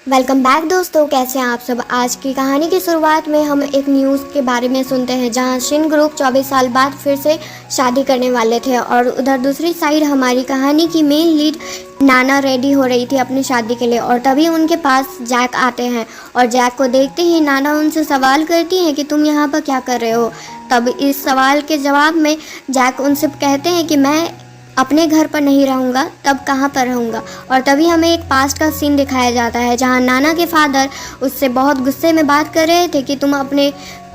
Welcome back दोस्तों, कैसे हैं आप सब। आज की कहानी की शुरुआत में हम एक न्यूज़ के बारे में सुनते हैं जहां शिन ग्रुप 24 साल बाद फिर से शादी करने वाले थे और उधर दूसरी साइड हमारी कहानी की मेन लीड नाना रेडी हो रही थी अपनी शादी के लिए। और तभी उनके पास जैक आते हैं और जैक को देखते ही नाना उनसे सवाल करती हैं कि तुम यहाँ पर क्या कर रहे हो। तब इस सवाल के जवाब में जैक उनसे कहते हैं कि मैं अपने घर पर नहीं रहूँगा, तब कहाँ पर रहूँगा। और तभी हमें एक पास्ट का सीन दिखाया जाता है जहाँ नाना के फादर उससे बहुत गुस्से में बात कर रहे थे कि तुम अपने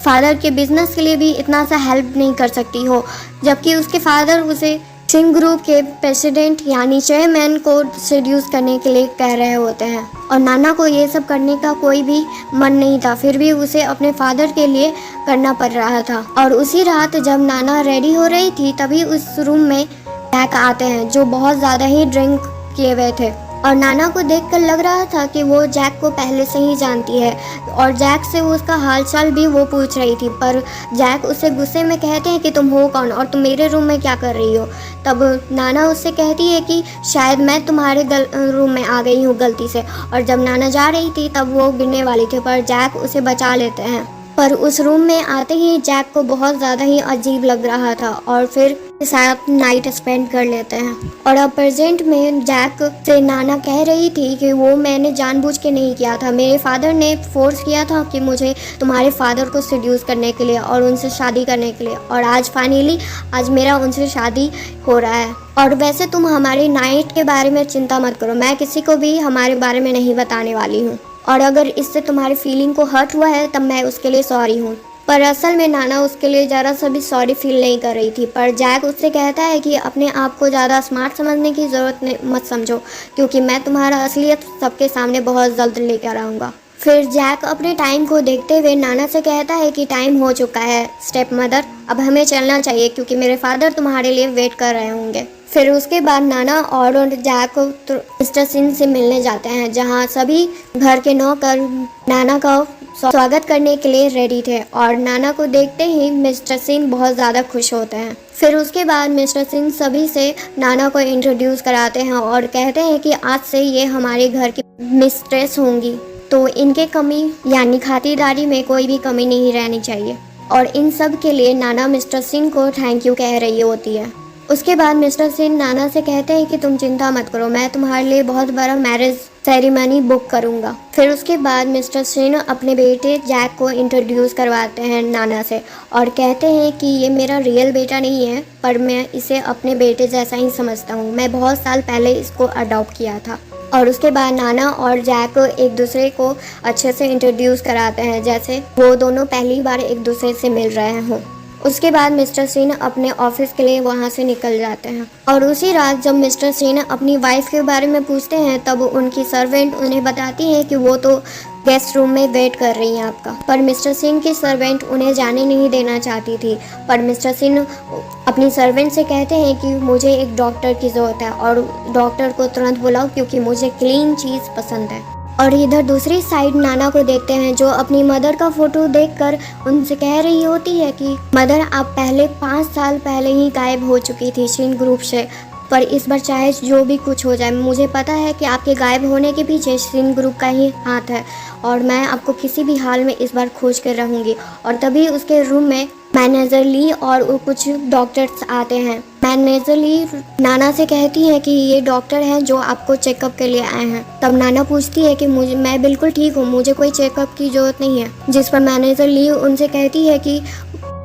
फादर के बिजनेस के लिए भी इतना सा हेल्प नहीं कर सकती हो, जबकि उसके फादर उसे सिंह ग्रुप के प्रेसिडेंट यानी चेयरमैन को सेड्यूस करने के लिए कह रहे होते हैं। और नाना को ये सब करने का कोई भी मन नहीं था, फिर भी उसे अपने फादर के लिए करना पड़ रहा था। और उसी रात जब नाना रेडी हो रही थी तभी उस रूम में जैक आते हैं जो बहुत ज़्यादा ही ड्रिंक किए हुए थे। और नाना को देखकर लग रहा था कि वो जैक को पहले से ही जानती है और जैक से उसका हालचाल भी वो पूछ रही थी। पर जैक उससे गुस्से में कहते हैं कि तुम हो कौन और तुम मेरे रूम में क्या कर रही हो। तब नाना उससे कहती है कि शायद मैं तुम्हारे रूम में आ गई हूँ गलती से। और जब नाना जा रही थी तब वो गिरने वाली थी पर जैक उसे बचा लेते हैं। पर उस रूम में आते ही जैक को बहुत ज़्यादा ही अजीब लग रहा था और फिर साथ नाइट स्पेंड कर लेते हैं। और अब प्रेजेंट में जैक से नाना कह रही थी कि वो मैंने जानबूझ के नहीं किया था, मेरे फादर ने फोर्स किया था कि मुझे तुम्हारे फादर को सेड्यूस करने के लिए और उनसे शादी करने के लिए। और आज फाइनली आज मेरा उनसे शादी हो रहा है। और वैसे तुम हमारे नाइट के बारे में चिंता मत करो, मैं किसी को भी हमारे बारे में नहीं बताने वाली हूँ। और अगर इससे तुम्हारी फीलिंग को हर्ट हुआ है तब मैं उसके लिए सॉरी हूँ। पर असल में नाना उसके लिए ज़रा सा भी सॉरी फील नहीं कर रही थी। पर जैक उससे कहता है कि अपने आप को ज़्यादा स्मार्ट समझने की ज़रूरत मत समझो, क्योंकि मैं तुम्हारा असलियत सबके सामने बहुत जल्द लेकर आऊँगा। फिर जैक अपने टाइम को देखते हुए नाना से कहता है कि टाइम हो चुका है स्टेप मदर, अब हमें चलना चाहिए क्योंकि मेरे फादर तुम्हारे लिए वेट कर रहे होंगे। फिर उसके बाद नाना और जैक मिस्टर सिंह से मिलने जाते हैं जहां सभी घर के नौकर नाना का स्वागत करने के लिए रेडी थे। और नाना को देखते ही मिस्टर सिंह बहुत ज़्यादा खुश होते हैं। फिर उसके बाद मिस्टर सिंह सभी से नाना को इंट्रोड्यूस कराते हैं और कहते हैं कि आज से ये हमारे घर की मिस्ट्रेस होंगी, तो इनके कमी यानी खातिरदारी में कोई भी कमी नहीं रहनी चाहिए। और इन सब के लिए नाना मिस्टर सिंह को थैंक यू कह रही होती है। उसके बाद मिस्टर सिंह नाना से कहते हैं कि तुम चिंता मत करो, मैं तुम्हारे लिए बहुत बड़ा मैरिज सेरेमनी बुक करूंगा। फिर उसके बाद मिस्टर सिंह अपने बेटे जैक को इंट्रोड्यूस करवाते हैं नाना से और कहते हैं कि ये मेरा रियल बेटा नहीं है, पर मैं इसे अपने बेटे जैसा ही समझता हूँ, मैं बहुत साल पहले इसको अडॉप्ट किया था। और उसके बाद नाना और जैक एक दूसरे को अच्छे से इंट्रोड्यूस कराते हैं जैसे वो दोनों पहली बार एक दूसरे से मिल रहे हों। उसके बाद मिस्टर सिंह अपने ऑफिस के लिए वहाँ से निकल जाते हैं। और उसी रात जब मिस्टर सिंह अपनी वाइफ के बारे में पूछते हैं तब उनकी सर्वेंट उन्हें बताती है कि वो तो गेस्ट रूम में वेट कर रही हैं आपका। पर मिस्टर सिंह की सर्वेंट उन्हें जाने नहीं देना चाहती थी। पर मिस्टर सिंह अपनी सर्वेंट से कहते हैं कि मुझे एक डॉक्टर की ज़रूरत है और डॉक्टर को तुरंत बुलाओ क्योंकि मुझे क्लीन चीज़ पसंद है। और इधर दूसरी साइड नाना को देखते हैं जो अपनी मदर का फोटो देखकर उनसे कह रही होती है कि मदर आप पहले 5 साल पहले ही गायब हो चुकी थी सिंह ग्रुप से, पर इस बार चाहे जो भी कुछ हो जाए मुझे पता है कि आपके गायब होने के पीछे सिंह ग्रुप का ही हाथ है और मैं आपको किसी भी हाल में इस बार खोज कर रहूँगी। और तभी उसके रूम में मैनेजर ली और कुछ डॉक्टर्स आते हैं। मैनेजर ली नाना से कहती है कि ये डॉक्टर हैं जो आपको चेकअप के लिए आए हैं। तब नाना पूछती है कि मैं बिल्कुल ठीक हूँ, मुझे कोई चेकअप की ज़रूरत नहीं है। जिस पर मैनेजर ली उनसे कहती है कि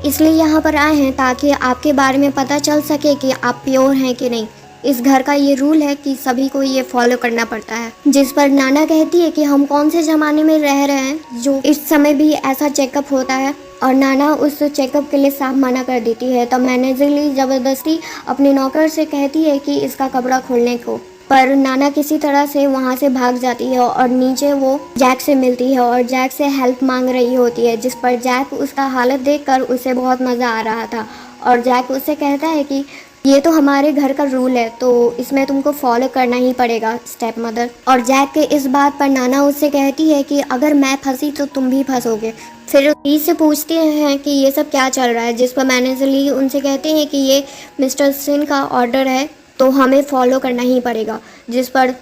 इसलिए यहाँ पर आए हैं ताकि आपके बारे में पता चल सके कि आप प्योर हैं कि नहीं। इस घर का ये रूल है कि सभी को ये फॉलो करना पड़ता है। जिस पर नाना कहती है कि हम कौन से ज़माने में रह रहे हैं जो इस समय भी ऐसा चेकअप होता है। और नाना उस चेकअप के लिए साफ मना कर देती है। तब मैनेजर ली ज़बरदस्ती अपने नौकर से कहती है कि इसका कपड़ा खोलने को, पर नाना किसी तरह से वहाँ से भाग जाती है और नीचे वो जैक से मिलती है और जैक से हेल्प मांग रही होती है। जिस पर जैक उसका हालत देखकर उसे बहुत मज़ा आ रहा था और जैक उससे कहता है कि ये तो हमारे घर का रूल है तो इसमें तुमको फॉलो करना ही पड़ेगा स्टेप मदर। और जैक के इस बात पर नाना उससे कहती है कि अगर मैं फंसी तो तुम भी फंसोगे। फिर ली से पूछते हैं कि ये सब क्या चल रहा है, जिस पर मैनेजर ली उनसे कहते हैं कि ये मिस्टर सिंह का ऑर्डर है तो हमें फॉलो करना ही पड़ेगा। जिस पर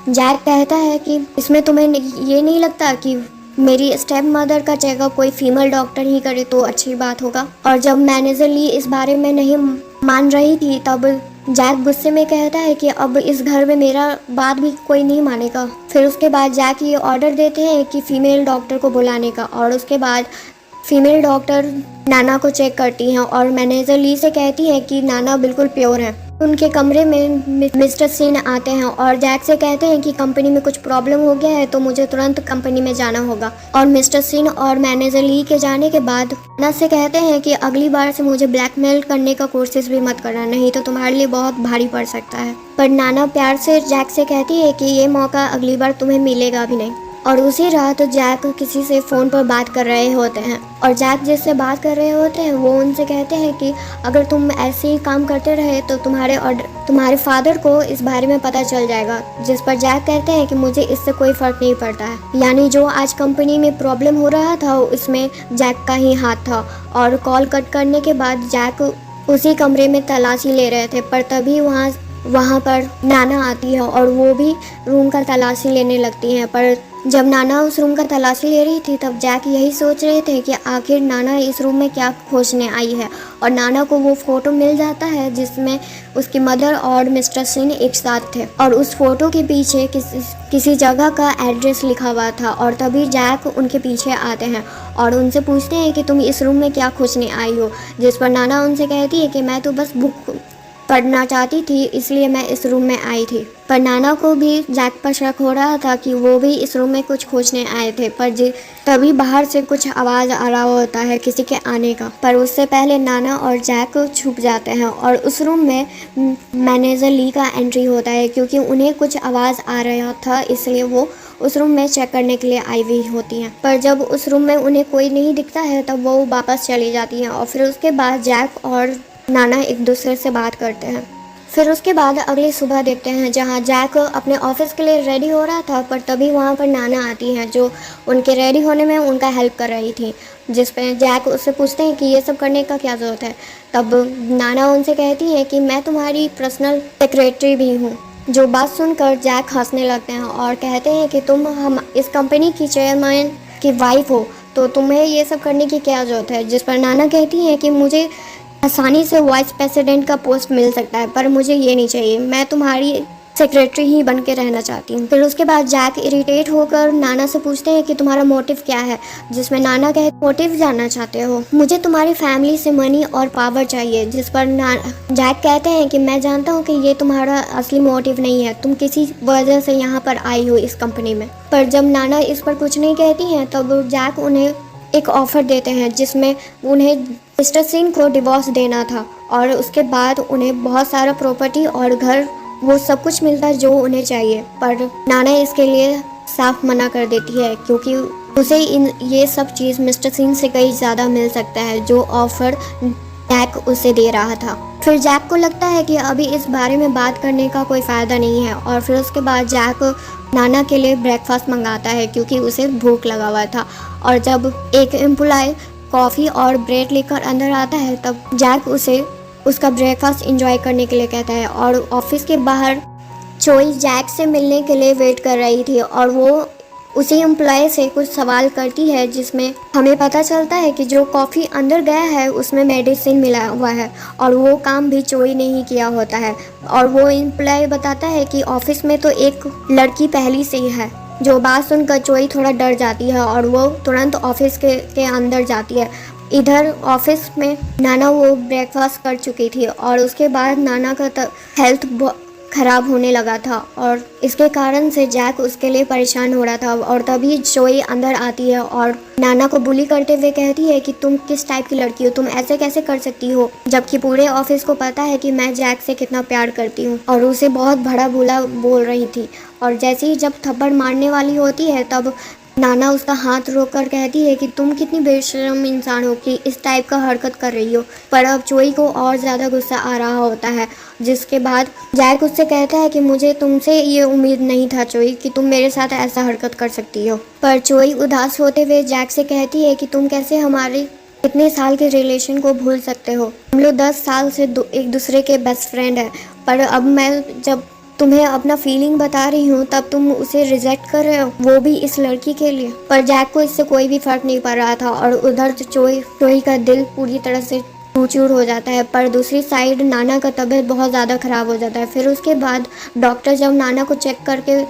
जैक कहता है कि इसमें तुम्हें ये नहीं लगता कि मेरी स्टेप मदर का चेकअप कोई फीमेल डॉक्टर ही करे तो अच्छी बात होगा। और जब मैनेजर ली इस बारे में नहीं मान रही थी तब जैक गुस्से में कहता है कि अब इस घर में मेरा बात भी कोई नहीं मानेगा। फिर उसके बाद जैक ये ऑर्डर देते हैं कि फीमेल डॉक्टर को बुलाने का, और उसके बाद फीमेल डॉक्टर नाना को चेक करती हैं और मैनेजर ली से कहती हैं कि नाना बिल्कुल प्योर है। उनके कमरे में मिस्टर सिन आते हैं और जैक से कहते हैं कि कंपनी में कुछ प्रॉब्लम हो गया है तो मुझे तुरंत कंपनी में जाना होगा। और मिस्टर सिन और मैनेजर ली के जाने के बाद नाना से कहते हैं कि अगली बार से मुझे ब्लैकमेल करने का कोशिश भी मत करना, नहीं तो तुम्हारे लिए बहुत भारी पड़ सकता है। पर नाना प्यार से जैक से कहती है कि ये मौका अगली बार तुम्हें मिलेगा भी नहीं। और उसी रात जैक किसी से फ़ोन पर बात कर रहे होते हैं और जैक जिससे बात कर रहे होते हैं वो उनसे कहते हैं कि अगर तुम ऐसे ही काम करते रहे तो तुम्हारे फादर को इस बारे में पता चल जाएगा। जिस पर जैक कहते हैं कि मुझे इससे कोई फ़र्क नहीं पड़ता है। यानी जो आज कंपनी में प्रॉब्लम हो रहा था उसमें जैक का ही हाथ था। और कॉल कट करने के बाद जैक उसी कमरे में तलाशी ले रहे थे, पर तभी वहाँ पर नाना आती है और वो भी रूम का तलाशी लेने लगती हैं। पर जब नाना उस रूम का तलाशी ले रही थी तब जैक यही सोच रहे थे कि आखिर नाना इस रूम में क्या खोजने आई है। और नाना को वो फ़ोटो मिल जाता है जिसमें उसकी मदर और मिस्टर सिन एक साथ थे और उस फोटो के पीछे किसी जगह का एड्रेस लिखा हुआ था। और तभी जैक उनके पीछे आते हैं और उनसे पूछते हैं कि तुम इस रूम में क्या खोजने आई हो। जिस पर नाना उनसे कहती है कि मैं तो बस बुक पढ़ना चाहती थी इसलिए मैं इस रूम में आई थी। पर नाना को भी जैक पर शक हो रहा था कि वो भी इस रूम में कुछ खोजने आए थे। पर तभी बाहर से कुछ आवाज़ आ रहा होता है किसी के आने का, पर उससे पहले नाना और जैक छुप जाते हैं और उस रूम में मैनेजर ली का एंट्री होता है क्योंकि उन्हें कुछ आवाज़ आ रहा था इसलिए वो उस रूम में चेक करने के लिए आई हुई होती हैं। पर जब उस रूम में उन्हें कोई नहीं दिखता है तब वो वापस चली जाती हैं और फिर उसके बाद जैक और नाना एक दूसरे से बात करते हैं। फिर उसके बाद अगली सुबह देखते हैं जहां जैक अपने ऑफिस के लिए रेडी हो रहा था, पर तभी वहां पर नाना आती हैं जो उनके रेडी होने में उनका हेल्प कर रही थी। जिस पे जैक उससे पूछते हैं कि ये सब करने का क्या ज़रूरत है। तब नाना उनसे कहती है कि मैं तुम्हारी पर्सनल सेक्रेटरी भी हूँ। जो बात सुनकर जैक हंसने लगते हैं और कहते हैं कि तुम हम इस कंपनी की चेयरमैन की वाइफ हो तो तुम्हें ये सब करने की क्या ज़रूरत है। जिस पर नाना कहती हैं कि मुझे आसानी से वाइस प्रेसिडेंट का पोस्ट मिल सकता है पर मुझे ये नहीं चाहिए, मैं तुम्हारी सेक्रेटरी ही बन के रहना चाहती हूँ। फिर उसके बाद जैक इरिटेट होकर नाना से पूछते हैं कि तुम्हारा मोटिव क्या है। जिसमें नाना कहते मोटिव जानना चाहते हो, मुझे तुम्हारी फैमिली से मनी और पावर चाहिए। जिस पर जैक कहते हैं कि मैं जानता हूँ कि ये तुम्हारा असली मोटिव नहीं है, तुम किसी वजह से यहाँ पर आई हो इस कंपनी में। पर जब नाना इस पर कुछ नहीं कहती हैं तब जैक उन्हें एक ऑफ़र देते हैं जिसमें उन्हें मिस्टर सिंह को डिवोर्स देना था और उसके बाद उन्हें बहुत सारा प्रॉपर्टी और घर वो सब कुछ मिलता है जो उन्हें चाहिए। पर नाना इसके लिए साफ मना कर देती है क्योंकि उसे ये सब चीज़ मिस्टर सिंह से कहीं ज़्यादा मिल सकता है जो ऑफ़र जैक उसे दे रहा था। फिर जैक को लगता है कि अभी इस बारे में बात करने का कोई फ़ायदा नहीं है और फिर उसके बाद जैक नाना के लिए ब्रेकफास्ट मंगाता है क्योंकि उसे भूख लगा हुआ था। और जब एक एम्प्लॉय कॉफ़ी और ब्रेड लेकर अंदर आता है तब जैक उसे उसका ब्रेकफास्ट एंजॉय करने के लिए कहता है। और ऑफिस के बाहर चोई जैक से मिलने के लिए वेट कर रही थी और वो उसी एम्प्लॉय से कुछ सवाल करती है जिसमें हमें पता चलता है कि जो कॉफ़ी अंदर गया है उसमें मेडिसिन मिला हुआ है और वो काम भी चोई ने ही किया होता है। और वो एम्प्लॉय बताता है कि ऑफिस में तो एक लड़की पहले से ही है। जो बात सुनकर चोई थोड़ा डर जाती है और वो तुरंत ऑफिस के अंदर जाती है। इधर ऑफिस में नाना वो ब्रेकफास्ट कर चुकी थी और उसके बाद नाना का हेल्थ ख़राब होने लगा था और इसके कारण से जैक उसके लिए परेशान हो रहा था। और तभी चोई अंदर आती है और नाना को बुली करते हुए कहती है कि तुम किस टाइप की लड़की हो, तुम ऐसे कैसे कर सकती हो, जबकि पूरे ऑफिस को पता है कि मैं जैक से कितना प्यार करती हूँ। और उसे बहुत बड़ा बुला बोल रही थी। और जैसे ही जब थप्पड़ मारने वाली होती है तब नाना उसका हाथ रोककर कहती है कि तुम कितनी बेशर्म इंसान हो कि इस टाइप का हरकत कर रही हो। पर अब चोई को और ज़्यादा गुस्सा आ रहा होता है। जिसके बाद जैक उससे कहता है कि मुझे तुमसे ये उम्मीद नहीं था चोई कि तुम मेरे साथ ऐसा हरकत कर सकती हो। पर चोई उदास होते हुए जैक से कहती है कि तुम कैसे हमारे इतने साल के रिलेशन को भूल सकते हो। हम लोग 10 साल से एक दूसरे के बेस्ट फ्रेंड हैं। पर अब मैं जब तुम्हें अपना फीलिंग बता रही हूँ तब तुम उसे रिजेक्ट कर रहे हो, वो भी इस लड़की के लिए। पर जैक को इससे कोई भी फर्क नहीं पड़ रहा था और उधर चोई का दिल पूरी तरह से चूर हो जाता है। पर दूसरी साइड नाना का तबीयत बहुत ज़्यादा ख़राब हो जाता है। फिर उसके बाद डॉक्टर जब नाना को चेक करके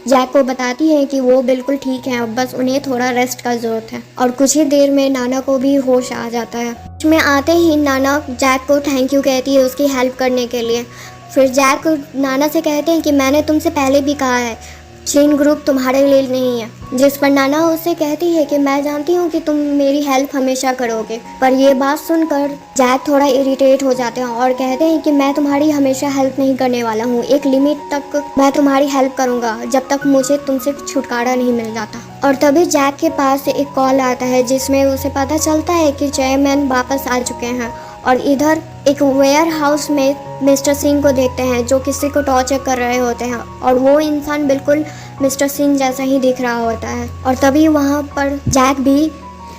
जैक को बताती है कि वो बिल्कुल ठीक है, अब बस उन्हें थोड़ा रेस्ट का ज़रूरत है। और कुछ ही देर में नाना को भी होश आ जाता है। उसमें आते ही नाना जैक को थैंक यू कहती है उसकी हेल्प करने के लिए। फिर जैक नाना से कहते हैं कि मैंने तुमसे पहले भी कहा है शिन ग्रुप तुम्हारे लिए नहीं है, जिस पर नाना उससे कहती है कि मैं जानती हूँ कि तुम मेरी हेल्प हमेशा करोगे। पर ये बात सुनकर जैक थोड़ा इरिटेट हो जाते हैं और कहते हैं कि मैं तुम्हारी हमेशा हेल्प नहीं करने वाला हूँ, एक लिमिट तक मैं तुम्हारी हेल्प करूँगा जब तक मुझे तुमसे छुटकारा नहीं मिल जाता। और तभी जैक के पास एक कॉल आता है जिसमें उसे पता चलता है कि चेयरमैन वापस आ चुके हैं। और इधर एक वेयर हाउस में मिस्टर सिंह को देखते हैं जो किसी को टॉर्चर कर रहे होते हैं और वो इंसान बिल्कुल मिस्टर सिंह जैसा ही दिख रहा होता है। और तभी वहाँ पर जैक भी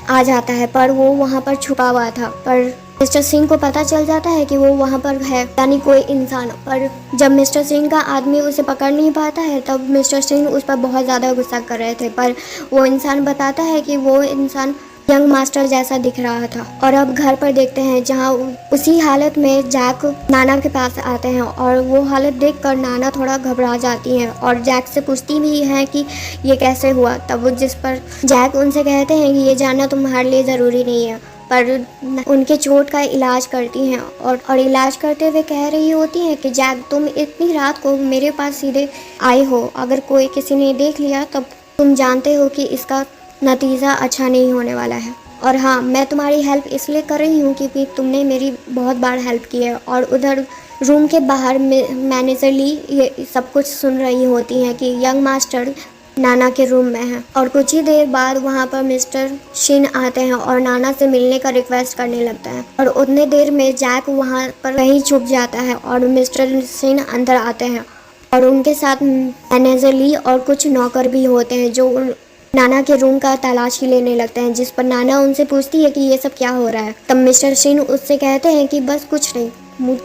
आ जाता है, पर वो वहाँ पर छुपा हुआ था। पर मिस्टर सिंह को पता चल जाता है कि वो वहाँ पर है, यानी कोई इंसान। पर जब मिस्टर सिंह का आदमी उसे पकड़ नहीं पाता है तब मिस्टर सिंह उस पर बहुत ज़्यादा गुस्सा कर रहे थे। पर वो इंसान बताता है कि वो इंसान यंग मास्टर जैसा दिख रहा था। और अब घर पर देखते हैं जहाँ उसी हालत में जैक नाना के पास आते हैं और वो हालत देखकर नाना थोड़ा घबरा जाती हैं और जैक से पूछती भी हैं कि ये कैसे हुआ। तब वो जिस पर जैक उनसे कहते हैं कि ये जानना तुम्हारे लिए ज़रूरी नहीं है, पर उनके चोट का इलाज करती हैं और इलाज करते हुए कह रही होती हैं कि जैक तुम इतनी रात को मेरे पास सीधे आए हो, अगर कोई किसी ने देख लिया तब तुम जानते हो कि इसका नतीजा अच्छा नहीं होने वाला है। और हाँ, मैं तुम्हारी हेल्प इसलिए कर रही हूँ क्योंकि तुमने मेरी बहुत बार हेल्प की है। और उधर रूम के बाहर मैनेजर ली ये सब कुछ सुन रही होती हैं कि यंग मास्टर नाना के रूम में है। और कुछ ही देर बाद वहाँ पर मिस्टर शिन आते हैं और नाना से मिलने का रिक्वेस्ट करने लगता है। और उतने देर में जैक वहाँ पर कहीं छुप जाता है और मिस्टर शिन अंदर आते हैं और उनके साथ मैनेजर ली और कुछ नौकर भी होते हैं जो नाना के रूम का तलाशी लेने लगते हैं, जिस पर नाना उनसे पूछती है कि ये सब क्या हो रहा है। तब मिस्टर शिन उससे कहते हैं कि बस कुछ नहीं,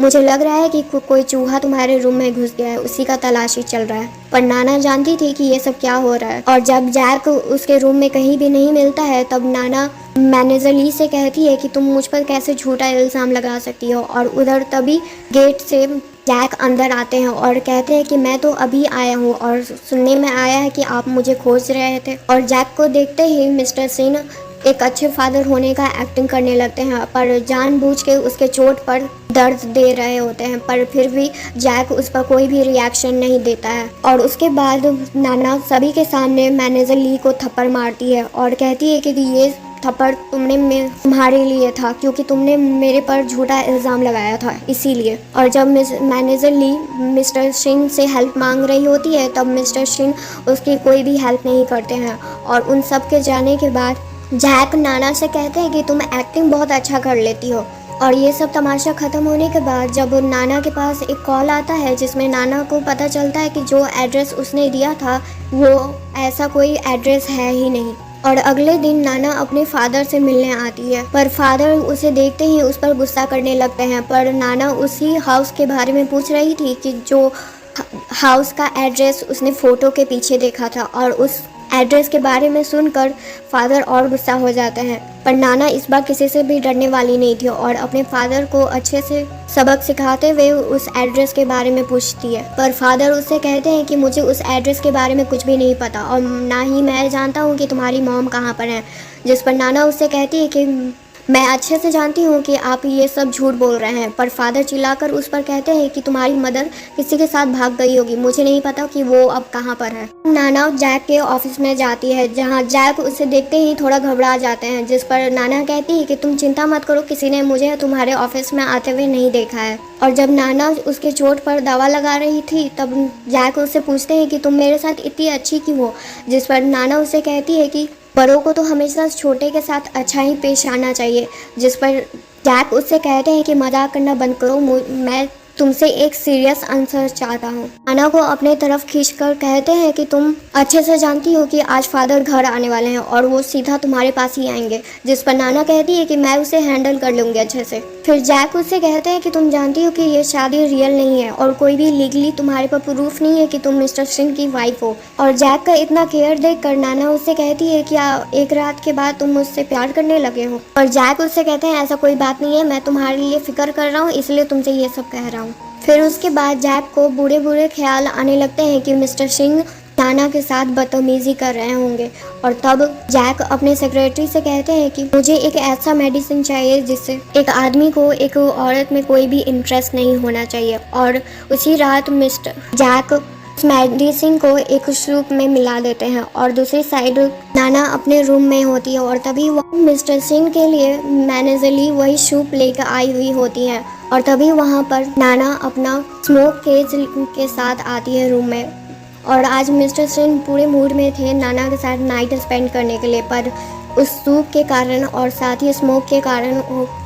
मुझे लग रहा है कि कोई चूहा तुम्हारे रूम में घुस गया है, उसी का तलाशी चल रहा है। पर नाना जानती थी कि ये सब क्या हो रहा है। और जब जैक उसके रूम में कहीं भी नहीं मिलता है तब नाना मैनेजर ली से कहती है कि तुम मुझ पर कैसे झूठा इल्ज़ाम लगा सकती हो। और उधर तभी गेट से जैक अंदर आते हैं और कहते हैं कि मैं तो अभी आया हूँ और सुनने में आया है कि आप मुझे खोज रहे थे। और जैक को देखते ही मिस्टर सिंह एक अच्छे फादर होने का एक्टिंग करने लगते हैं, पर जानबूझ के उसके चोट पर दर्द दे रहे होते हैं। पर फिर भी जैक उस पर कोई भी रिएक्शन नहीं देता है। और उसके बाद नाना सभी के सामने मैनेजर ली को थप्पड़ मारती है और कहती है कि ये थप्पड़ तुम्हारे लिए था क्योंकि तुमने मेरे पर झूठा इल्ज़ाम लगाया था, इसीलिए। और जब मैनेजर ली मिस्टर सिंह से हेल्प मांग रही होती है तब मिस्टर सिंह उसकी कोई भी हेल्प नहीं करते हैं। और उन सब के जाने के बाद जैक नाना से कहते हैं कि तुम एक्टिंग बहुत अच्छा कर लेती हो। और ये सब तमाशा ख़त्म होने के बाद जब नाना के पास एक कॉल आता है जिसमें नाना को पता चलता है कि जो एड्रेस उसने दिया था वो ऐसा कोई एड्रेस है ही नहीं। और अगले दिन नाना अपने फादर से मिलने आती है, पर फादर उसे देखते ही उस पर गुस्सा करने लगते हैं। पर नाना उसी हाउस के बारे में पूछ रही थी कि जो हाउस का एड्रेस उसने फ़ोटो के पीछे देखा था और उस एड्रेस के बारे में सुनकर फादर और गुस्सा हो जाते हैं। पर नाना इस बार किसी से भी डरने वाली नहीं थी और अपने फादर को अच्छे से सबक सिखाते हुए उस एड्रेस के बारे में पूछती है। पर फादर उससे कहते हैं कि मुझे उस एड्रेस के बारे में कुछ भी नहीं पता और ना ही मैं जानता हूँ कि तुम्हारी मॉम कहाँ पर है। जिस पर नाना उससे कहती है कि मैं अच्छे से जानती हूँ कि आप ये सब झूठ बोल रहे हैं। पर फादर चिल्लाकर उस पर कहते हैं कि तुम्हारी मदर किसी के साथ भाग गई होगी, मुझे नहीं पता कि वो अब कहाँ पर है। नाना जैक के ऑफिस में जाती है जहाँ जैक उसे देखते ही थोड़ा घबरा जाते हैं, जिस पर नाना कहती है कि तुम चिंता मत करो, किसी ने मुझे तुम्हारे ऑफिस में आते हुए नहीं देखा है। और जब नाना उसके चोट पर दवा लगा रही थी तब जैक उससे पूछते हैं कि तुम मेरे साथ इतनी अच्छी क्यों हो। जिस पर नाना उसे कहती है कि बड़ों को तो हमेशा छोटे के साथ अच्छा ही पेश आना चाहिए। जिस पर जैक उससे कहते हैं कि मजाक करना बंद करो, मैं तुमसे एक सीरियस आंसर चाहता हूँ। नाना को अपने तरफ खींचकर कहते हैं कि तुम अच्छे से जानती हो कि आज फादर घर आने वाले हैं और वो सीधा तुम्हारे पास ही आएंगे। जिस पर नाना कहती है कि मैं उसे हैंडल कर लूँगी अच्छे से। फिर जैक उससे कहते हैं कि तुम जानती हो कि ये शादी रियल नहीं है और कोई भी लीगली तुम्हारे पास प्रूफ नहीं है कि तुम मिस्टर सिंह की वाइफ हो। और जैक का इतना केयर देखकर नाना उससे कहती है कि एक रात के बाद तुम मुझसे प्यार करने लगे हो। और जैक उससे कहते हैं ऐसा कोई बात नहीं है, मैं तुम्हारे लिए फिक्र कर रहा हूँ इसलिए तुमसे ये सब कह रहा हूँ। फिर उसके बाद जैक को बुरे बुरे ख्याल आने लगते हैं कि मिस्टर सिंह नाना के साथ बदतमीजी कर रहे होंगे। और तब जैक अपने सेक्रेटरी से कहते हैं कि मुझे एक ऐसा मेडिसिन चाहिए जिससे एक आदमी को एक औरत में कोई भी इंटरेस्ट नहीं होना चाहिए। और उसी रात मिस्टर जैक उस मेडिसिन को एक सूप में मिला देते हैं और दूसरी साइड नाना अपने रूम में होती है और तभी वह मिस्टर सिंह के लिए मैनेजरली वही सूप लेकर आई हुई होती है। और तभी वहाँ पर नाना अपना स्मोक केज के साथ आती है रूम में। और आज मिस्टर सिंह पूरे मूड में थे नाना के साथ नाइट स्पेंड करने के लिए, पर उस सूप के कारण और साथ ही स्मोक के कारण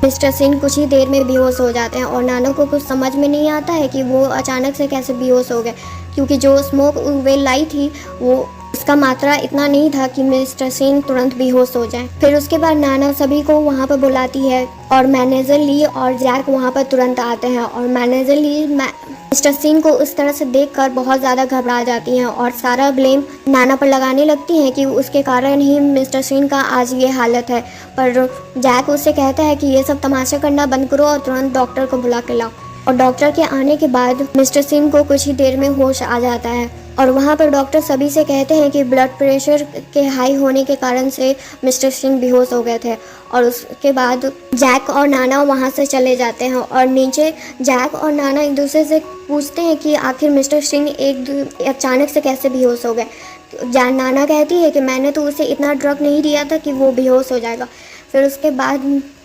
मिस्टर सिंह कुछ ही देर में बेहोश हो जाते हैं। और नाना को कुछ समझ में नहीं आता है कि वो अचानक से कैसे बेहोश हो गए, क्योंकि जो स्मोक वे लाई थी वो उसका मात्रा इतना नहीं था कि मिस्टर सिंह तुरंत बेहोश हो जाए। फिर उसके बाद नाना सभी को वहाँ पर बुलाती है और मैनेजर ली और जैक वहाँ पर तुरंत आते हैं। और मैनेजर ली मिस्टर सिंह को उस तरह से देखकर बहुत ज़्यादा घबरा जाती हैं और सारा ब्लेम नाना पर लगाने लगती हैं कि उसके कारण ही मिस्टर सिंह का आज ये हालत है। पर जैक उससे कहता है कि ये सब तमाशा करना बंद करो और तुरंत डॉक्टर को बुला के लाओ। और डॉक्टर के आने के बाद मिस्टर सिंह को कुछ ही देर में होश आ जाता है। और वहाँ पर डॉक्टर सभी से कहते हैं कि ब्लड प्रेशर के हाई होने के कारण से मिस्टर सिंह बेहोश हो गए थे। और उसके बाद जैक और नाना वहाँ से चले जाते हैं और नीचे जैक और नाना एक दूसरे से पूछते हैं कि आखिर मिस्टर सिंह अचानक से कैसे बेहोश हो गए। नाना कहती है कि मैंने तो उसे इतना ड्रग नहीं दिया था कि वो बेहोश हो जाएगा। फिर उसके बाद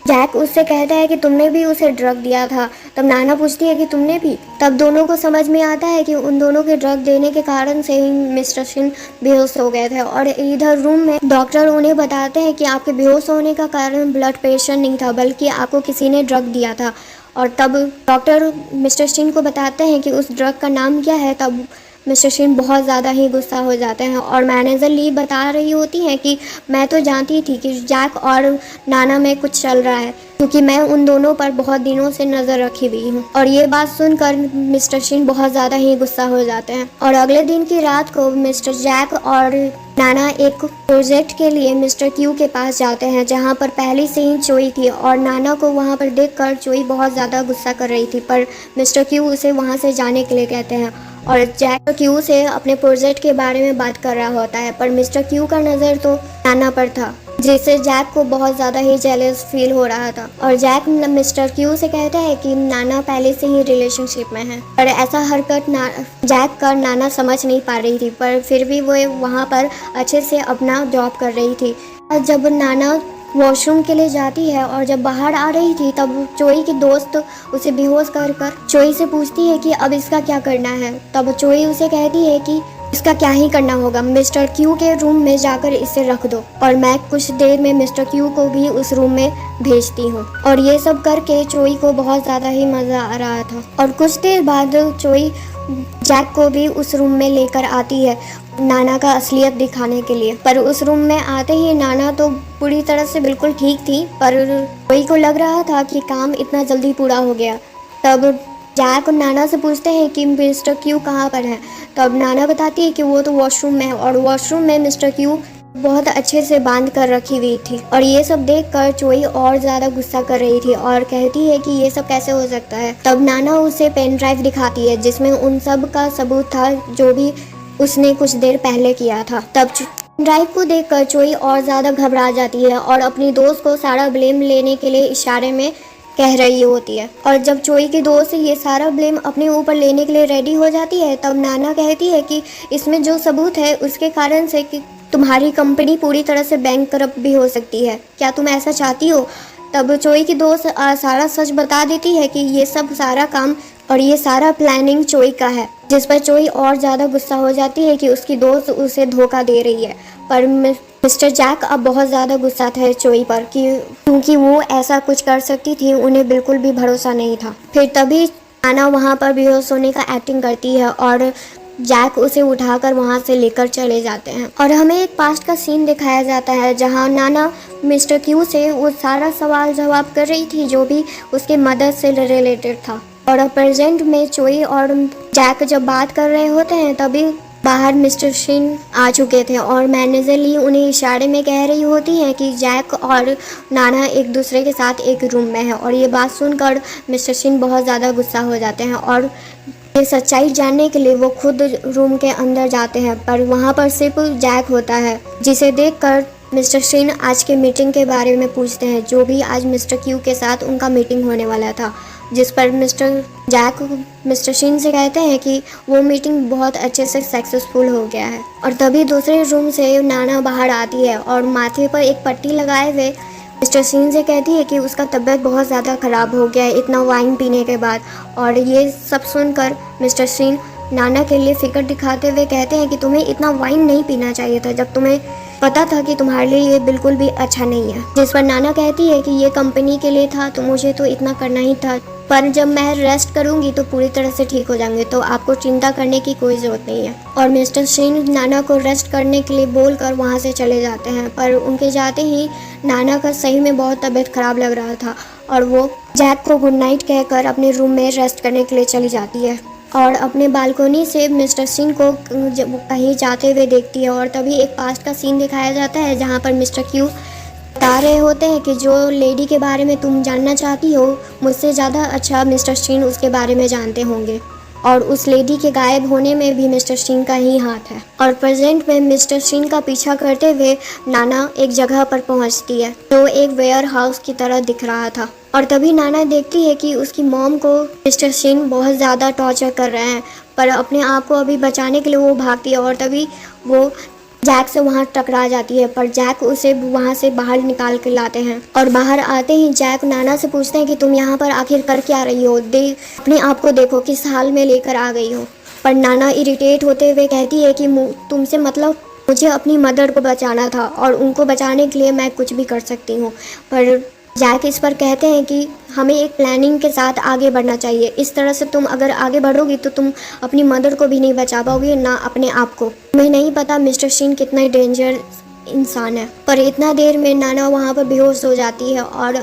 जैक उससे कहता है कि तुमने भी उसे ड्रग दिया था। तब नाना पूछती है कि तुमने भी। तब दोनों को समझ में आता है कि उन दोनों के ड्रग देने के कारण से ही मिस्टर सिंह बेहोश हो गए थे। और इधर रूम में डॉक्टर उन्हें बताते हैं कि आपके बेहोश होने का कारण ब्लड प्रेशर नहीं था, बल्कि आपको किसी ने ड्रग दिया था। और तब डॉक्टर मिस्टर सिंह को बताते हैं कि उस ड्रग का नाम क्या है। तब मिस्टर सिंह बहुत ज़्यादा ही गुस्सा हो जाते हैं और मैनेजर ली बता रही होती हैं कि मैं तो जानती थी कि जैक और नाना में कुछ चल रहा है, क्योंकि मैं उन दोनों पर बहुत दिनों से नज़र रखी हुई हूँ। और ये बात सुनकर मिस्टर सिंह बहुत ज़्यादा ही गुस्सा हो जाते हैं। और अगले दिन की रात को मिस्टर जैक और नाना एक प्रोजेक्ट के लिए मिस्टर क्यू के पास जाते हैं, जहाँ पर पहले से ही चोई थी। और नाना को वहाँ पर देखकर चोई बहुत ज़्यादा गुस्सा कर रही थी, पर मिस्टर क्यू उसे वहाँ से जाने के लिए कहते हैं। और जैक क्यू से अपने प्रोजेक्ट के बारे में बात कर रहा होता है, पर मिस्टर क्यू का नज़र तो नाना पर था, जिससे जैक को बहुत ज़्यादा ही जेलस फील हो रहा था। और जैक मिस्टर क्यू से कहता है कि नाना पहले से ही रिलेशनशिप में है। पर ऐसा हरकत जैक का नाना समझ नहीं पा रही थी, पर फिर भी वो वहाँ पर अच्छे से अपना जॉब कर रही थी। और जब नाना वॉशरूम के लिए जाती है और जब बाहर आ रही थी, तब चोई की दोस्त उसे बेहोश कर चोई से पूछती है कि अब इसका क्या करना है। तब चोई उसे कहती है कि इसका क्या ही करना होगा, मिस्टर क्यू के रूम में जाकर इसे रख दो और मैं कुछ देर में मिस्टर क्यू को भी उस रूम में भेजती हूँ। और ये सब करके चोई को बहुत ज़्यादा ही मज़ा आ रहा था। और कुछ देर बाद चोई जैक को भी उस रूम में लेकर आती है नाना का असलियत दिखाने के लिए। पर उस रूम में आते ही नाना तो पूरी तरह से बिल्कुल ठीक थी, पर चोई को लग रहा था कि काम इतना जल्दी पूरा हो गया। तब जैक नाना से पूछते हैं कि मिस्टर क्यू कहाँ पर है। तब नाना बताती है कि वो तो वॉशरूम में है और वॉशरूम में मिस्टर क्यू बहुत अच्छे से बांध कर रखी हुई थी। और ये सब देखकर चोई और ज़्यादा गुस्सा कर रही थी और कहती है कि ये सब कैसे हो सकता है। तब नाना उसे पेन ड्राइव दिखाती है जिसमें उन सब का सबूत था जो भी उसने कुछ देर पहले किया था। तब ड्राइव को देखकर चोई और ज़्यादा घबरा जाती है और अपनी दोस्त को सारा ब्लेम लेने के लिए इशारे में कह रही होती है। और जब चोई की दोस्त ये सारा ब्लेम अपने ऊपर लेने के लिए रेडी हो जाती है, तब नाना कहती है कि इसमें जो सबूत है उसके कारण से कि तुम्हारी कंपनी पूरी तरह से बैंकरप्ट भी हो सकती है, क्या तुम ऐसा चाहती हो। तब चोई की दोस्त सारा सच बता देती है कि ये सब सारा काम और ये सारा प्लानिंग चोई का है, जिस पर चोई और ज़्यादा गुस्सा हो जाती है कि उसकी दोस्त उसे धोखा दे रही है। पर मिस्टर जैक अब बहुत ज़्यादा गुस्सा था चोई पर क्योंकि वो ऐसा कुछ कर सकती थी, उन्हें बिल्कुल भी भरोसा नहीं था। फिर तभी नाना वहाँ पर बेहोश होने का एक्टिंग करती है और जैक उसे उठाकर वहाँ से लेकर चले जाते हैं और हमें एक पास्ट का सीन दिखाया जाता है जहाँ नाना मिस्टर क्यू से वो सारा सवाल जवाब कर रही थी जो भी उसके मदद से रिलेटेड था। और प्रेजेंट में चोई और जैक जब बात कर रहे होते हैं तभी बाहर मिस्टर शिन आ चुके थे और मैनेजर ली उन्हें इशारे में कह रही होती है कि जैक और नाना एक दूसरे के साथ एक रूम में है। और ये बात सुनकर मिस्टर शिन बहुत ज़्यादा गुस्सा हो जाते हैं और ये सच्चाई जानने के लिए वो खुद रूम के अंदर जाते हैं, पर वहाँ पर सिर्फ जैक होता है, जिसे देखकर मिस्टर शिन आज के मीटिंग के बारे में पूछते हैं, जो भी आज मिस्टर क्यू के साथ उनका मीटिंग होने वाला था। जिस पर मिस्टर जैक मिस्टर शिन से कहते हैं कि वो मीटिंग बहुत अच्छे से सक्सेसफुल हो गया है। और तभी दूसरे रूम से नाना बाहर आती है और माथे पर एक पट्टी लगाए हुए मिस्टर शिन से कहती है कि उसका तबीयत बहुत ज़्यादा ख़राब हो गया है इतना वाइन पीने के बाद। और ये सब सुनकर मिस्टर शिन नाना के लिए फिक्र दिखाते हुए कहते हैं कि तुम्हें इतना वाइन नहीं पीना चाहिए था जब तुम्हें पता था कि तुम्हारे लिए ये बिल्कुल भी अच्छा नहीं है। जिस पर नाना कहती है कि ये कंपनी के लिए था तो मुझे तो इतना करना ही था, पर जब मैं रेस्ट करूंगी तो पूरी तरह से ठीक हो जाएंगे, तो आपको चिंता करने की कोई ज़रूरत नहीं है। और मिस्टर शिन नाना को रेस्ट करने के लिए बोलकर वहाँ से चले जाते हैं, पर उनके जाते ही नाना का सही में बहुत तबीयत ख़राब लग रहा था और वो जैक को गुड नाइट कहकर अपने रूम में रेस्ट करने के लिए चली जाती है और अपने बालकोनी से मिस्टर सिंह को कहीं जाते हुए देखती है। और तभी एक पास्ट का सीन दिखाया जाता है जहाँ पर मिस्टर क्यू बता रहे होते हैं कि जो लेडी के बारे में तुम जानना चाहती हो मुझसे ज़्यादा अच्छा मिस्टर सिंह उसके बारे में जानते होंगे, और उस लेडी के गायब होने में भी मिस्टर सिंह का ही हाथ है। और प्रेजेंट में मिस्टर सिंह का पीछा करते हुए नाना एक जगह पर पहुंचती है जो एक वेयर हाउस की तरह दिख रहा था। और तभी नाना देखती है कि उसकी मॉम को मिस्टर सिंह बहुत ज़्यादा टॉर्चर कर रहे हैं, पर अपने आप को अभी बचाने के लिए वो भागती है और तभी वो जैक से वहाँ टकरा जाती है, पर जैक उसे वहाँ से बाहर निकाल के लाते हैं। और बाहर आते ही जैक नाना से पूछते हैं कि तुम यहाँ पर आखिर कर क्या रही हो, अपने आप को देखो किस हाल में लेकर आ गई हो। पर नाना इरिटेट होते हुए कहती है कि तुमसे मतलब मुझे अपनी मदर को बचाना था और उनको बचाने के लिए मैं कुछ भी कर सकती हूँ। पर जैक इस पर कहते हैं कि हमें एक प्लानिंग के साथ आगे बढ़ना चाहिए, इस तरह से तुम अगर आगे बढ़ोगी तो तुम अपनी मदर को भी नहीं बचा पाओगी ना अपने आप को। तुम्हें नहीं पता मिस्टर सिंह कितना डेंजर इंसान है। पर इतना देर में नाना वहाँ पर बेहोश हो जाती है और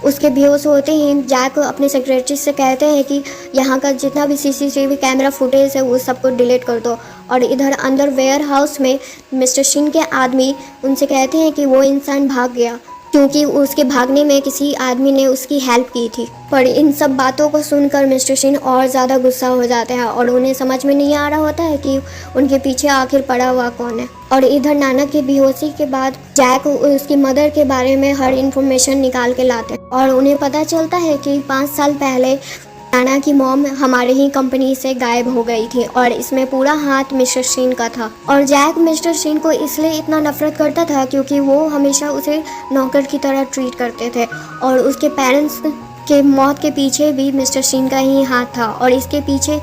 उसके बेहोश होते ही जैक अपने सेक्रेटरी से कहते हैं कि यहाँ का जितना भी सीसीटीवी कैमरा फुटेज है वो सबको डिलीट कर दो। और इधर अंदर वेयर हाउस में मिस्टर सिंह के आदमी उनसे कहते हैं कि वो इंसान भाग गया क्योंकि उसके भागने में किसी आदमी ने उसकी हेल्प की थी। पर इन सब बातों को सुनकर मिस्टर सिंह और ज़्यादा गुस्सा हो जाते हैं और उन्हें समझ में नहीं आ रहा होता है कि उनके पीछे आखिर पड़ा हुआ कौन है। और इधर नाना की बेहोशी के बाद जैक उसकी मदर के बारे में हर इन्फॉर्मेशन निकाल के लाते हैं और उन्हें पता चलता है कि 5 साल पहले नाना की मॉम हमारे ही कंपनी से गायब हो गई थी और इसमें पूरा हाथ मिस्टर सिंह का था। और जैक मिस्टर सिंह को इसलिए इतना नफरत करता था क्योंकि वो हमेशा उसे नौकर की तरह ट्रीट करते थे और उसके पेरेंट्स के मौत के पीछे भी मिस्टर सिंह का ही हाथ था और इसके पीछे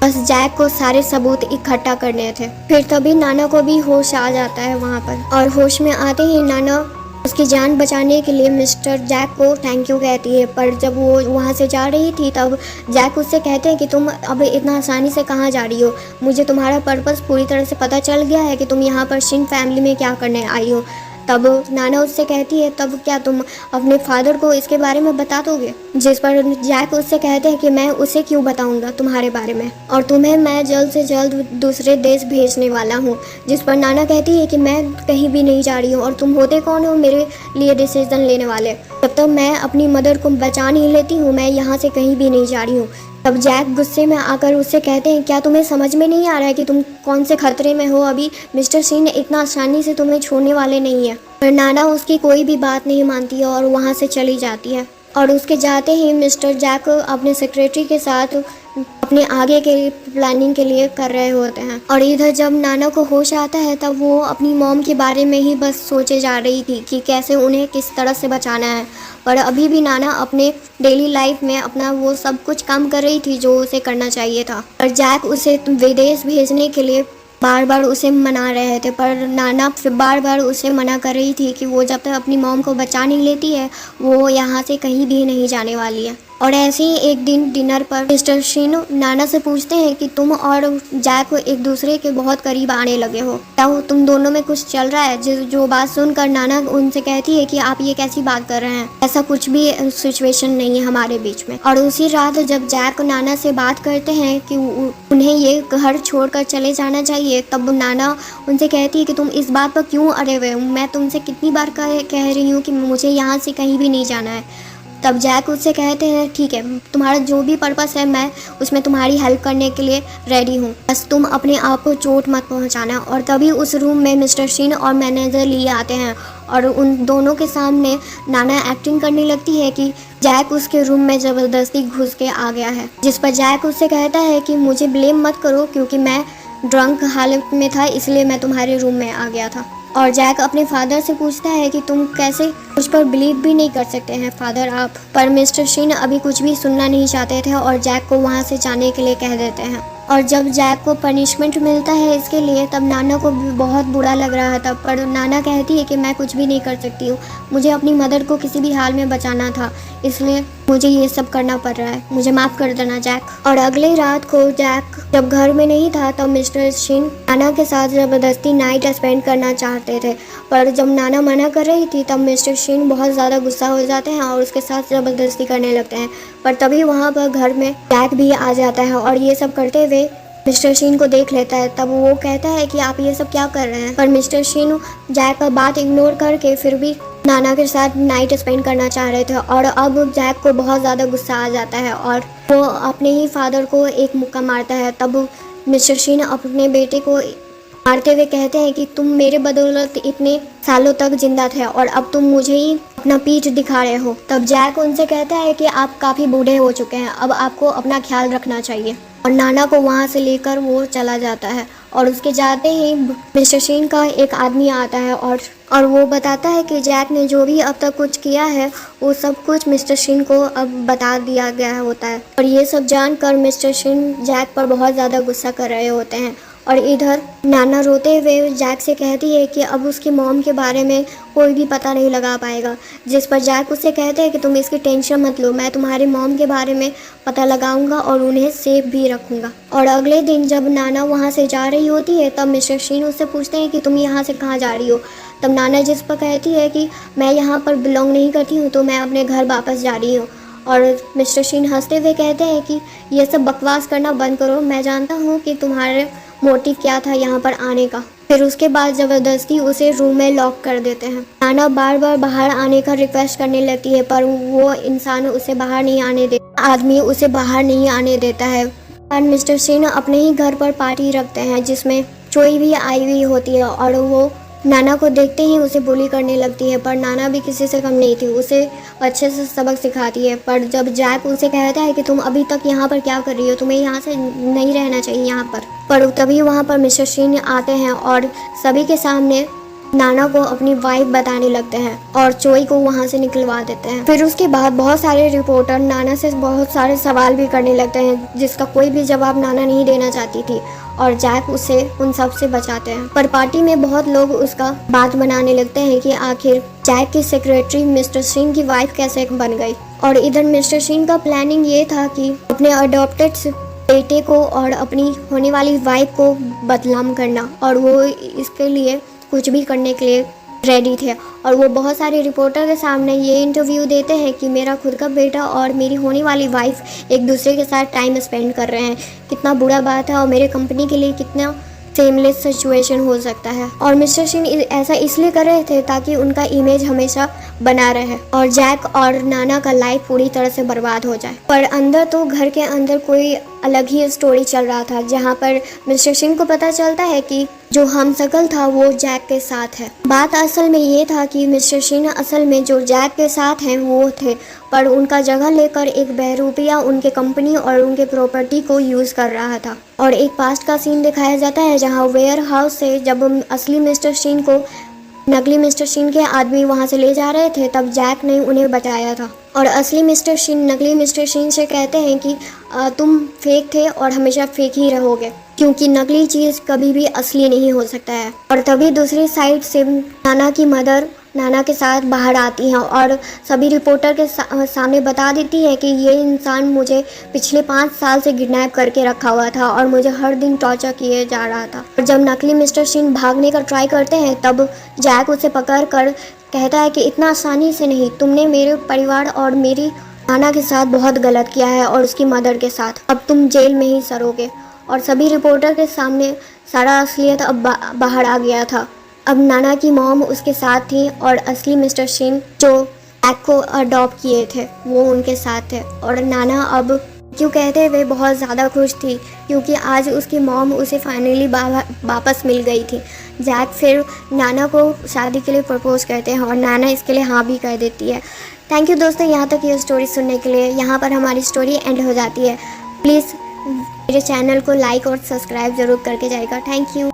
बस जैक को सारे सबूत इकट्ठा करने थे। फिर तभी नाना को भी होश आ जाता है वहाँ पर और होश में आते ही नाना उसकी जान बचाने के लिए मिस्टर जैक को थैंक यू कहती है। पर जब वो वहाँ से जा रही थी तब जैक उससे कहते हैं कि तुम अब इतना आसानी से कहाँ जा रही हो, मुझे तुम्हारा पर्पस पूरी तरह से पता चल गया है कि तुम यहाँ पर सिंह फैमिली में क्या करने आई हो। तब नाना उससे कहती है तब क्या तुम अपने फादर को इसके बारे में बता दोगे। जिस पर जैक उससे कहते हैं कि मैं उसे क्यों बताऊंगा तुम्हारे बारे में, और तुम्हें मैं जल्द से जल्द दूसरे देश भेजने वाला हूँ। जिस पर नाना कहती है कि मैं कहीं भी नहीं जा रही हूँ और तुम होते कौन हो मेरे लिए डिसीजन लेने वाले, जब तक मैं अपनी मदर को बचा नहीं लेती हूँ मैं यहाँ से कहीं भी नहीं जा रही हूँ। तब जैक गुस्से में आकर उससे कहते हैं क्या तुम्हें समझ में नहीं आ रहा है कि तुम कौन से खतरे में हो, अभी मिस्टर सिंह इतना आसानी से तुम्हें छोड़ने वाले नहीं है। पर नाना उसकी कोई भी बात नहीं मानती है और वहाँ से चली जाती है। और उसके जाते ही मिस्टर जैक अपने सेक्रेटरी के साथ अपने आगे के प्लानिंग के लिए कर रहे होते हैं। और इधर जब नाना को होश आता है तब वो अपनी मॉम के बारे में ही बस सोचे जा रही थी कि कैसे उन्हें किस तरह से बचाना है। पर अभी भी नाना अपने डेली लाइफ में अपना वो सब कुछ काम कर रही थी जो उसे करना चाहिए था। और जैक उसे विदेश भेजने के लिए बार बार उसे मना रहे थे, पर नाना फिर बार बार उसे मना कर रही थी कि वो जब तक अपनी मॉम को बचा नहीं लेती है वो यहाँ से कहीं भी नहीं जाने वाली है। और ऐसे ही एक दिन डिनर पर मिस्टर शिन नाना से पूछते हैं कि तुम और जैक एक दूसरे के बहुत करीब आने लगे हो, क्या तुम दोनों में कुछ चल रहा है? जो बात सुनकर नाना उनसे कहती है कि आप ये कैसी बात कर रहे हैं, ऐसा कुछ भी सिचुएशन नहीं है हमारे बीच में। और उसी रात जब जैक नाना से बात करते हैं कि उन्हें ये घर छोड़कर चले जाना चाहिए, तब नाना उनसे कहती है कि तुम इस बात पर क्यों अड़े हुए हो? मैं तुमसे कितनी बार कह रही हूँ कि मुझे यहाँ से कहीं भी नहीं जाना है। तब जैक उससे कहते हैं ठीक है, तुम्हारा जो भी पर्पस है मैं उसमें तुम्हारी हेल्प करने के लिए रेडी हूँ, बस तुम अपने आप को चोट मत पहुँचाना। और तभी उस रूम में मिस्टर शिन और मैनेजर लिए आते हैं और उन दोनों के सामने नाना एक्टिंग करने लगती है कि जैक उसके रूम में ज़बरदस्ती घुस के आ गया है, जिस पर जैक उससे कहता है कि मुझे ब्लेम मत करो क्योंकि मैं ड्रंक हालत में था, इसलिए मैं तुम्हारे रूम में आ गया था। और जैक अपने फादर से पूछता है कि तुम कैसे मुझ पर बिलीव भी नहीं कर सकते हैं फादर आप। पर मिस्टर शिन अभी कुछ भी सुनना नहीं चाहते थे और जैक को वहाँ से जाने के लिए कह देते हैं। और जब जैक को पनिशमेंट मिलता है इसके लिए, तब नाना को भी बहुत बुरा लग रहा था, पर नाना कहती है कि मैं कुछ भी नहीं कर सकती हूँ, मुझे अपनी मदर को किसी भी हाल में बचाना था, इसलिए मुझे ये सब करना पड़ रहा है, मुझे माफ़ कर देना जैक। और अगले रात को जैक जब घर में नहीं था तब मिस्टर शिन नाना के साथ ज़बरदस्ती नाइट स्पेंड करना चाहते थे, पर जब नाना मना कर रही थी तब मिस्टर शिन बहुत ज़्यादा गुस्सा हो जाते हैं और उसके साथ ज़बरदस्ती करने लगते हैं। पर तभी वहाँ पर घर में जैक भी आ जाता है और ये सब करते हुए मिस्टर शिन को देख लेता है। तब वो कहता है कि आप ये सब क्या कर रहे हैं, पर मिस्टर शिन जैक का बात इग्नोर करके फिर भी नाना के साथ नाइट स्पेंड करना चाह रहे थे। और अब जैक को बहुत ज़्यादा गुस्सा आ जाता है और वो अपने ही फादर को एक मुक्का मारता है। तब मिस्टर शिन अपने बेटे को मारते हुए कहते हैं कि तुम मेरे बदौलत इतने सालों तक जिंदा थे और अब तुम मुझे ही अपना पीठ दिखा रहे हो। तब जैक उनसे कहता है कि आप काफ़ी बूढ़े हो चुके हैं, अब आपको अपना ख्याल रखना चाहिए। और नाना को वहाँ से लेकर वो चला जाता है और उसके जाते ही मिस्टर शिन का एक आदमी आता है और वो बताता है कि जैक ने जो भी अब तक कुछ किया है वो सब कुछ मिस्टर शिन को अब बता दिया गया होता है। और ये सब जानकर मिस्टर शिन जैक पर बहुत ज़्यादा गुस्सा कर रहे होते हैं। और इधर नाना रोते हुए जैक से कहती है कि अब उसकी मॉम के बारे में कोई भी पता नहीं लगा पाएगा, जिस पर जैक उससे कहते हैं कि तुम इसकी टेंशन मत लो, मैं तुम्हारी मॉम के बारे में पता लगाऊंगा और उन्हें सेफ भी रखूंगा। और अगले दिन जब नाना वहाँ से जा रही होती है तब मिस्टर शिन उससे पूछते हैं कि तुम यहाँ से कहाँ जा रही हो। तब नाना जिस पर कहती है कि मैं यहाँ पर बिलोंग नहीं करती हूँ, तो मैं अपने घर वापस जा रही हूँ। और मिस्टर शिन हंसते हुए कहते हैं कि ये सब बकवास करना बंद करो, मैं जानता हूँ कि तुम्हारे मोटिव क्या था यहाँ पर आने का। फिर उसके बाद ज़बरदस्ती उसे रूम में लॉक कर देते हैं। नाना बार बार बाहर आने का रिक्वेस्ट करने लगती है पर वो इंसान उसे बाहर नहीं आने देता, आदमी उसे बाहर नहीं आने देता है। और मिस्टर शिन अपने ही घर पर पार्टी रखते हैं जिसमें चोई भी आई हुई होती है और वो नाना को देखते ही उसे बुली करने लगती है, पर नाना भी किसी से कम नहीं थी, उसे अच्छे से सबक सिखाती है। पर जब जैक उसे कहता है कि तुम अभी तक यहाँ पर क्या कर रही हो, तुम्हें यहाँ से नहीं रहना चाहिए यहाँ पर तभी वहाँ पर मिस्टर शिन आते हैं और सभी के सामने नाना को अपनी वाइफ बताने लगते हैं और चोई को वहाँ से निकलवा देते हैं। फिर उसके बाद बहुत सारे रिपोर्टर नाना से बहुत सारे सवाल भी करने लगते हैं जिसका कोई भी जवाब नाना नहीं देना चाहती थी और जैक उसे उन सब से बचाते हैं। पर पार्टी में बहुत लोग उसका बात बनाने लगते हैं कि आखिर जैक की सेक्रेटरी मिस्टर शिन की वाइफ कैसे बन गई। और इधर मिस्टर शिन का प्लानिंग ये था कि अपने अडॉप्टेड बेटे को और अपनी होने वाली वाइफ को बदनाम करना, और वो इसके लिए कुछ भी करने के लिए रेडी थे। और वो बहुत सारे रिपोर्टर के सामने ये इंटरव्यू देते हैं कि मेरा खुद का बेटा और मेरी होने वाली वाइफ एक दूसरे के साथ टाइम स्पेंड कर रहे हैं, कितना बुरा बात है और मेरे कंपनी के लिए कितना सेमलेस सिचुएशन हो सकता है। और मिस्टर शिन ऐसा इसलिए कर रहे थे ताकि उनका इमेज हमेशा बना रहे और जैक और नाना का लाइफ पूरी तरह से बर्बाद हो जाए। पर अंदर तो घर के अंदर कोई अलग ही स्टोरी चल रहा था, जहाँ पर मिस्टर शिन को पता चलता है कि जो हमशक्ल था वो जैक के साथ है। बात असल में ये था कि मिस्टर शिन असल में जो जैक के साथ हैं वो थे, पर उनका जगह लेकर एक बहरूपिया उनके कंपनी और उनके प्रॉपर्टी को यूज़ कर रहा था। और एक पास्ट का सीन दिखाया जाता है जहाँ वेयर हाउस से जब असली मिस्टर शिन को नकली मिस्टर शिन के आदमी वहाँ से ले जा रहे थे तब जैक ने उन्हें बचाया था। और असली मिस्टर शिन नकली मिस्टर शिन से कहते हैं कि तुम फेक थे और हमेशा फेक ही रहोगे, क्योंकि नकली चीज़ कभी भी असली नहीं हो सकता है। और तभी दूसरी साइड से नाना की मदर नाना के साथ बाहर आती हैं और सभी रिपोर्टर के सामने बता देती हैं कि ये इंसान मुझे पिछले 5 साल से किडनैप करके रखा हुआ था और मुझे हर दिन टॉर्चर किए जा रहा था। और जब नकली मिस्टर शिन भागने का ट्राई करते हैं तब जैक उसे पकड़ कर कहता है कि इतना आसानी से नहीं, तुमने मेरे परिवार और मेरी नाना के साथ बहुत गलत किया है और उसकी मदर के साथ, अब तुम जेल में ही सरोगे। और सभी रिपोर्टर के सामने सारा असलियत अब बाहर आ गया था। अब नाना की मॉम उसके साथ थी और असली मिस्टर शिन जो जैक को अडॉप्ट किए थे वो उनके साथ थे। और नाना अब क्यों कहते हुए बहुत ज़्यादा खुश थी क्योंकि आज उसकी मॉम उसे फाइनली वापस मिल गई थी। जैक फिर नाना को शादी के लिए प्रपोज करते हैं और नाना इसके लिए हाँ भी कह देती है। थैंक यू दोस्तों, यहाँ तक ये स्टोरी सुनने के लिए। यहाँ पर हमारी स्टोरी एंड हो जाती है। प्लीज़ मेरे चैनल को लाइक और सब्सक्राइब ज़रूर करके जाएगा। Thank you.